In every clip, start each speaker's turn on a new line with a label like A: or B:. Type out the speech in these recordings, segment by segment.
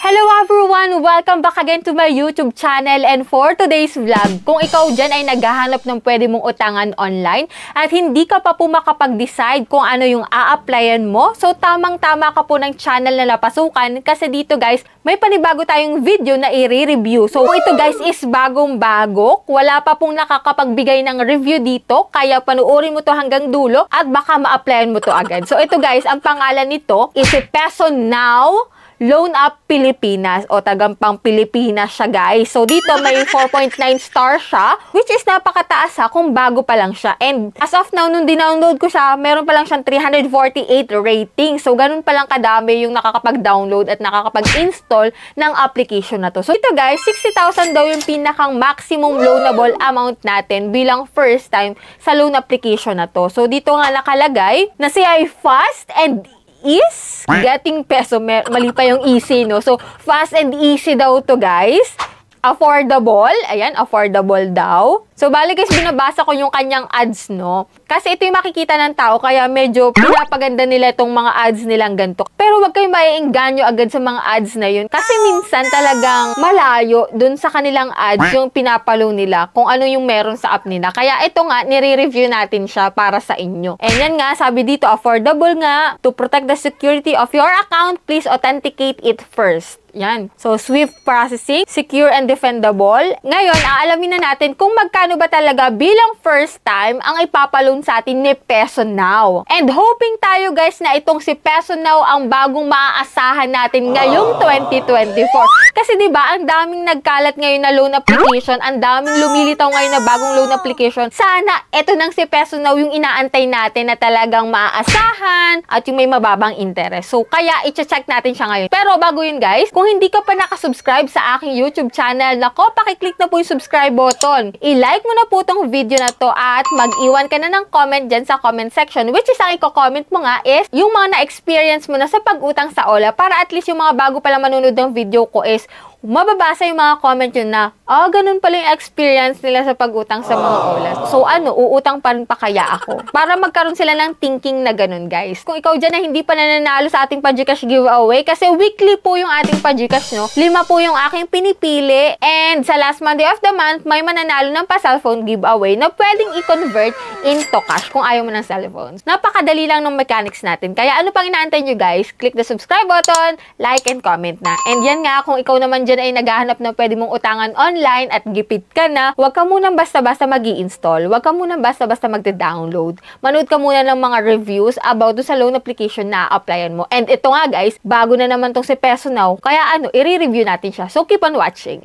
A: Hello everyone! Welcome back again to my YouTube channel, and for today's vlog, kung ikaw dyan ay naghahanap ng pwede mong utangan online at hindi ka pa po makapag-decide kung ano yung a-applyan mo, so tamang-tama ka po ng channel na napasukan kasi dito guys, may panibago tayong video na i-review. So ito guys is bagong-bago, wala pa pong nakakapagbigay ng review dito, kaya panuorin mo to hanggang dulo at baka ma-applyan mo to agad. So ito guys, ang pangalan nito is Peso Now Loan Up Pilipinas o tagampang Pilipinas siya guys. So dito may 4.9 star siya, which is napakataas kung bago pa lang siya. And as of now, nung dinownload ko siya, meron pa lang siyang 348 rating. So ganun pa lang kadami yung nakakapag-download at nakakapag-install ng application na to. So ito guys, 60,000 daw yung pinakang maximum loanable amount natin bilang first time sa loan application na to. So dito nga nakalagay na siya ay fast and is getting peso. Mali pa yung easy, no? So, fast and easy daw to, guys. Affordable. Ayan, affordable daw. So, bali guys, binabasa ko yung kanyang ads, no? Kasi ito yung makikita ng tao, kaya medyo pinapaganda nila itong mga ads nilang ganito. Pero wag kayong maiengganyo agad sa mga ads na yun. Kasi minsan talagang malayo dun sa kanilang ads yung pinapalo nila kung ano yung meron sa app nila. Kaya ito nga, nire-review natin siya para sa inyo. And yan nga, sabi dito, affordable nga. To protect the security of your account, please authenticate it first. Yan. So, swift processing, secure and defendable. Ngayon, aalamin na natin kung magkano ba talaga bilang first time ang ipapaloan sa atin ni Peso Now. And hoping tayo guys na itong si Peso Now ang bagong maaasahan natin ngayong 2024. Kasi 'di ba, ang daming nagkalat ngayon na loan application, ang daming lumilitaw ngayon na bagong loan application. Sana ito nang si Peso Now yung inaantay natin na talagang maaasahan at yung may mababang interest. So kaya i-check natin siya ngayon. Pero bago yun guys, kung hindi ka pa nakasubscribe sa aking YouTube channel, nako, pakiclick na po yung subscribe button. I-like mo na po tong video na to at mag-iwan ka na ng comment dyan sa comment section, which is ang i-comment mo nga is yung mga na-experience mo na sa pag-utang sa OLA para at least yung mga bago pala manonood ng video ko is mababasa yung mga comment yun na, ganun pala yung experience nila sa pag-utang sa mga OLA. So ano, uutang pa rin pa kaya ako? Para magkaroon sila ng thinking na ganun guys. Kung ikaw dyan na hindi pa nananalo sa ating pa-Gcash giveaway, kasi weekly po yung ating pa-Gcash, no? 5 po yung aking pinipili, and sa last Monday of the month, may mananalo ng pa-cellphone giveaway na pwedeng i-convert into cash kung ayaw mo ng cellphone. Napakadali lang ng mechanics natin. Kaya ano pang inaantay nyo guys? Click the subscribe button, like and comment na. And yan nga, kung ikaw naman dyan ay naghahanap na pwede mong utangan online at gipit ka na, huwag ka munang basta-basta mag-i-install. Huwag ka munang basta-basta magde-download. Manood ka muna ng mga reviews about do sa loan application na applyan mo. And ito nga guys, bago na naman tong si Peso Now, kaya ano, i-review natin siya. So keep on watching.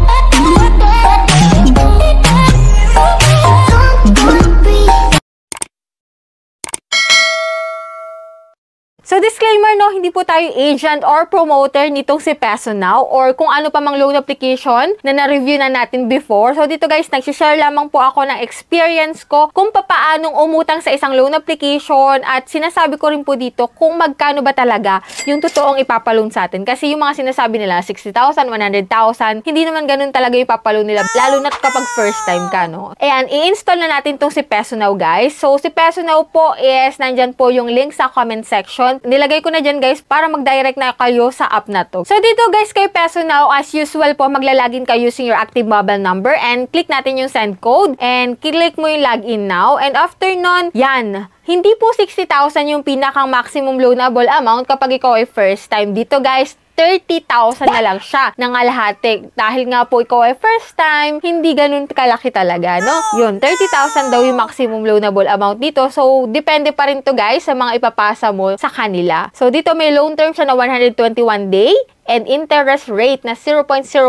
A: So disclaimer, no, hindi po tayo agent or promoter nitong si Peso Now or kung ano pa mang loan application na na-review na natin before. So dito guys, nagsishare lamang po ako ng experience ko kung papaanong umutang sa isang loan application at sinasabi ko rin po dito kung magkano ba talaga yung totoong ipapaloan sa atin. Kasi yung mga sinasabi nila, 60,000, 100,000, hindi naman ganun talaga yung ipapaloan nila, lalo na kapag first time ka, no? Ayan, i-install na natin tong si Peso Now guys. So si Peso Now po is, nandyan po yung link sa comment section. Nilagay ko na dyan guys para mag-direct na kayo sa app na to. So dito guys kay Peso Now, as usual po, maglalagin kayo using your active mobile number and click natin yung send code and click mo yung login now, and after nun, yan. Hindi po 60,000 yung pinakang maximum loanable amount kapag ikaw ay first time. Dito guys, 30,000 na lang siya ng alahati. Dahil nga po ikaw ay first time, hindi ganun kalaki talaga, no? Yun, 30,000 daw yung maximum loanable amount dito. So, depende pa rin to guys sa mga ipapasa mo sa kanila. So, dito may loan term siya na 121 day and interest rate na 0.05%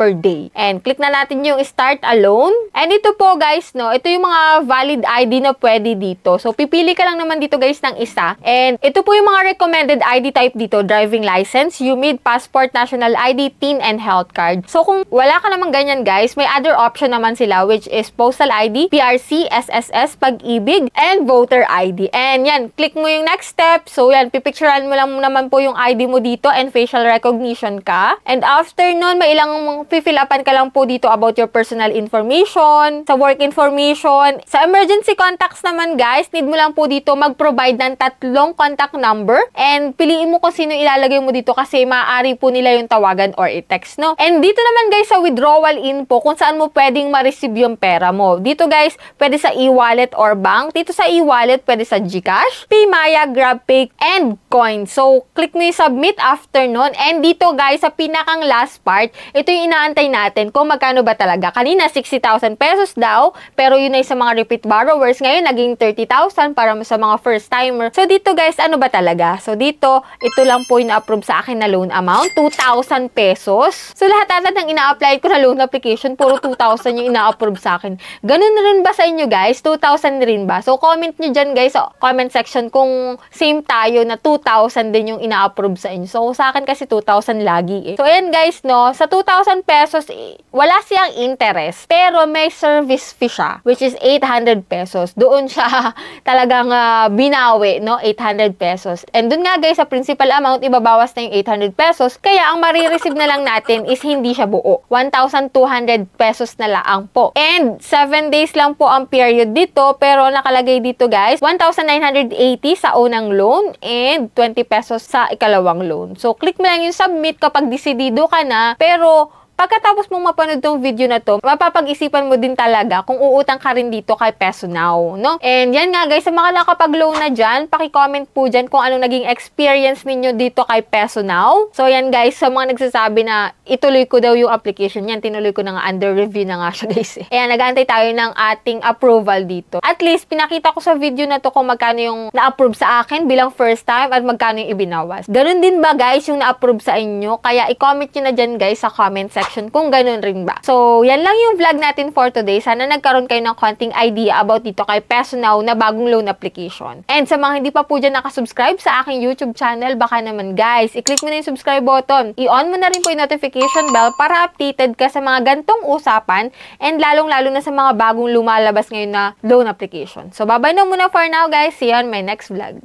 A: per day. And click na natin yung start a loan. And ito po guys, no, ito yung mga valid ID na pwede dito. So, pipili ka lang naman dito guys ng isa. And ito po yung mga recommended ID type dito, driving license, UMID, passport, national ID, TIN, and health card. So, kung wala ka naman ganyan guys, may other option naman sila which is postal ID, PRC, SSS, Pag-ibig, and voter ID. And yan, click mo yung next step. So, yan, pipicturean mo lang naman po yung ID mo dito and facial facial recognition ka. And after nun, may ilang fill upan ka lang po dito about your personal information, sa work information. Sa emergency contacts naman guys, need mo lang po dito mag-provide ng 3 contact number and piliin mo kung sino ilalagay mo dito kasi maaari po nila yung tawagan or i-text, no? And dito naman guys sa withdrawal info, kung saan mo pwedeng ma-receive yung pera mo. Dito guys, pwede sa e-wallet or bank. Dito sa e-wallet, pwede sa GCash, PayMaya, GrabPay, and Coin. So, click mo yung submit after nun. And dito guys, sa pinakang last part, ito yung inaantay natin kung magkano ba talaga. Kanina, 60,000 pesos daw, pero yun ay sa mga repeat borrowers. Ngayon, naging 30,000 para sa mga first timer. So, dito guys, ano ba talaga? So, dito, ito lang po yung na-approve sa akin na loan amount, 2,000 pesos. So, lahat ng ina-apply ko na loan application, puro 2,000 yung ina-approve sa akin. Ganun na rin ba sa inyo guys? 2,000 rin ba? So, comment nyo dyan guys sa comment section kung same tayo na 2,000 din yung ina-approve sa inyo. So, sa akin kasi 2,000 lagi eh. So, ayan guys, no, sa 2,000 pesos, wala siyang interest, pero may service fee siya, which is 800 pesos. Doon siya talagang binawi, no, 800 pesos. And dun nga guys, sa principal amount, ibabawas na yung 800 pesos, kaya ang marireceive na lang natin is hindi siya buo. 1,200 pesos na lang po. And 7 days lang po ang period dito, pero nakalagay dito guys, 1,980 sa unang loan and 20 pesos sa ikalawang loan. So, click mo lang yung submit kapag desidido ka na, pero pagkatapos mong mapanood tong video na to, mapapag-isipan mo din talaga kung uutang ka rin dito kay Peso Now, no? And yan nga guys, sa mga nakapag-loan na dyan, paki-comment po dyan kung anong naging experience ninyo dito kay Peso Now. So yan guys, sa mga nagsasabi na ituloy ko daw yung application yan, tinuloy ko na nga, under review na nga siya guys. Ayan, nag-aantay tayo ng ating approval dito. At least, pinakita ko sa video na to kung magkano yung na-approve sa akin bilang first time at magkano yung ibinawas. Ganun din ba guys yung na-approve sa inyo? Kaya i-comment nyo na dyan guys sa comment section kung ganun rin ba. So, yan lang yung vlog natin for today. Sana nagkaroon kayo ng konting idea about dito kay Peso Now na bagong loan application. And sa mga hindi pa po dyan nakasubscribe sa aking YouTube channel, baka naman guys, i-click mo na yung subscribe button. I-on mo na rin po yung notification bell para updated ka sa mga gantong usapan and lalong-lalo na sa mga bagong lumalabas ngayon na loan application. So, bye-bye na muna for now guys. See you on my next vlog.